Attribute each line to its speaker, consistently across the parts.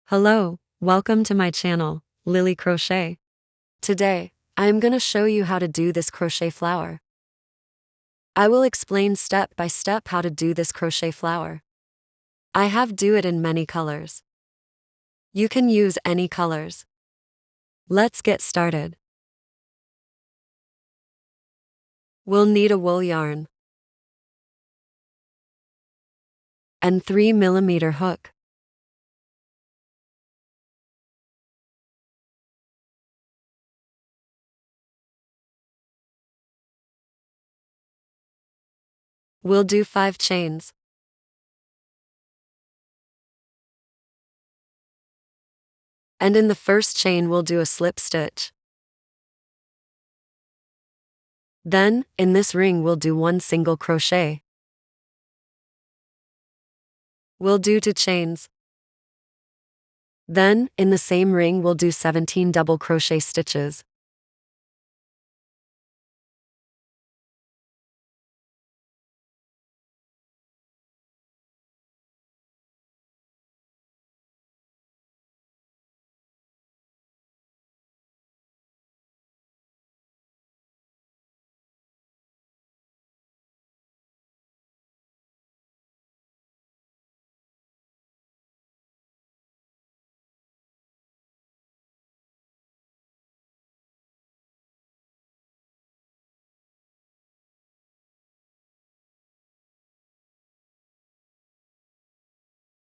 Speaker 1: Hello, welcome to my channel, Lily Crochet. Today, I am gonna show you how to do this crochet flower. I will explain step by step how to do this crochet flower. I have do it in many colors. You can use any colors. Let's get started. We'll need a wool yarn and 3mm hook. We'll do 5 chains. And in the first chain we'll do a slip stitch. Then, in this ring we'll do 1 single crochet. We'll do 2 chains. Then, in the same ring we'll do 17 double crochet stitches.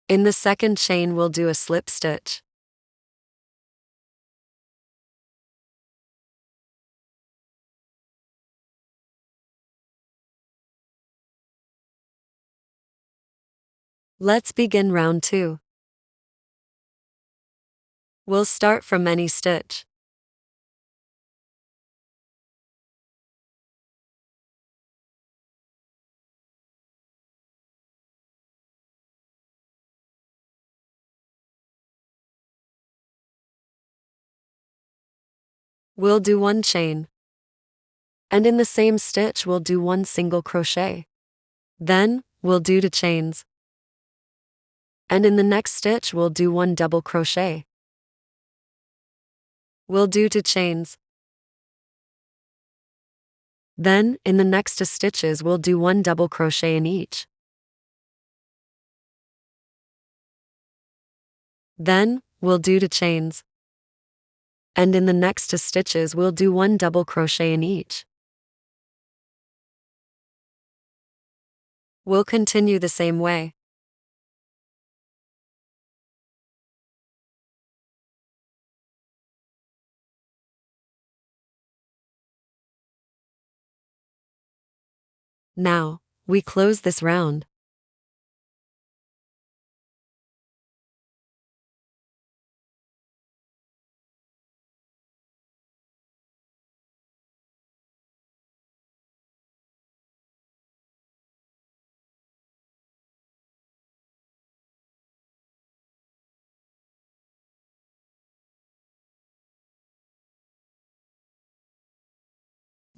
Speaker 1: In the second chain we'll do a slip stitch. Let's begin round 2. We'll start from any stitch. We'll do 1 chain. And in the same stitch we'll do 1 single crochet. Then, we'll do 2 chains. And in the next stitch we'll do 1 double crochet. We'll do 2 chains. Then, in the next 2 stitches we'll do 1 double crochet in each. Then, we'll do 2 chains. And in the next 2 stitches we'll do 1 double crochet in each. We'll continue the same way. Now, we close this round.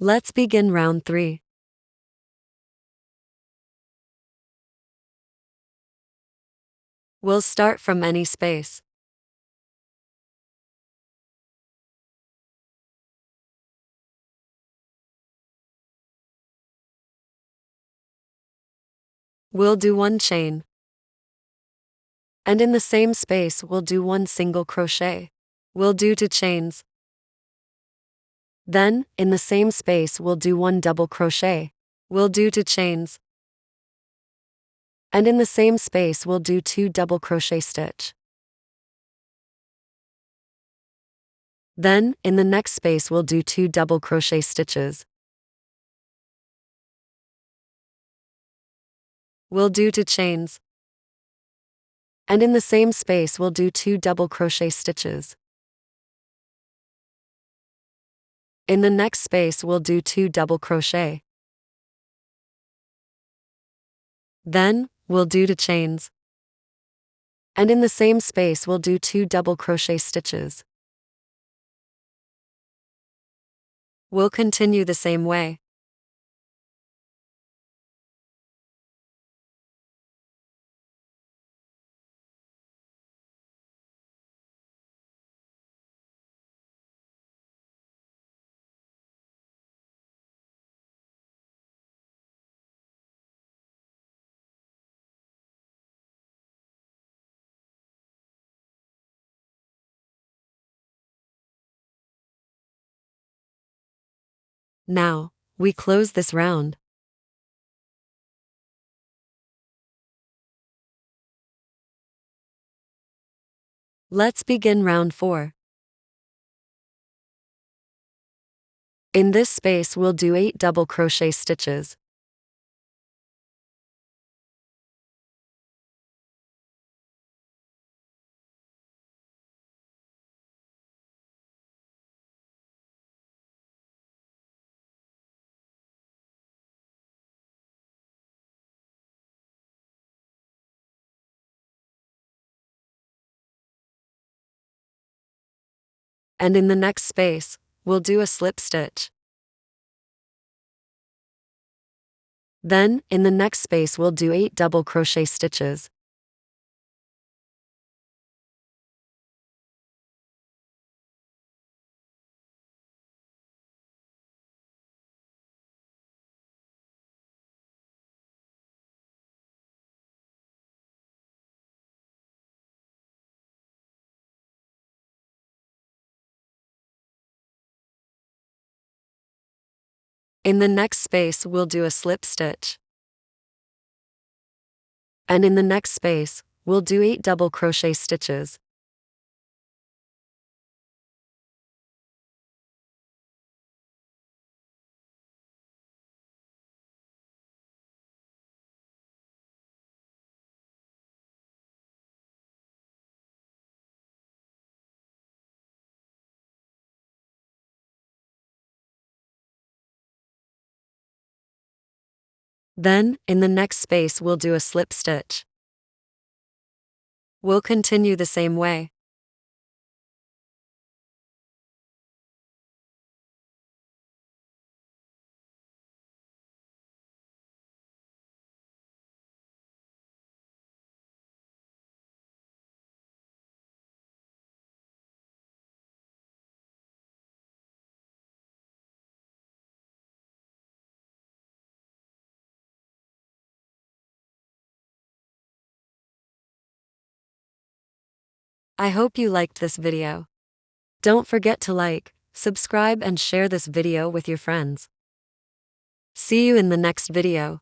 Speaker 1: Let's begin round 3. We'll start from any space. We'll do 1 chain. And in the same space we'll do 1 single crochet. We'll do 2 chains. Then, in the same space we'll do 1 double crochet. We'll do 2 chains. And in the same space we'll do 2 double crochet stitch. Then, in the next space we'll do 2 double crochet stitches. We'll do 2 chains. And in the same space we'll do 2 double crochet stitches. In the next space we'll do 2 double crochet. Then, we'll do 2 chains. And in the same space we'll do 2 double crochet stitches. We'll continue the same way. Now, we close this round. Let's begin round 4. In this space we'll do 8 double crochet stitches. And in the next space, we'll do a slip stitch. Then, in the next space we'll do 8 double crochet stitches. In the next space we'll do a slip stitch. And in the next space, we'll do 8 double crochet stitches. Then, in the next space we'll do a slip stitch. We'll continue the same way. I hope you liked this video. Don't forget to like, subscribe and share this video with your friends. See you in the next video.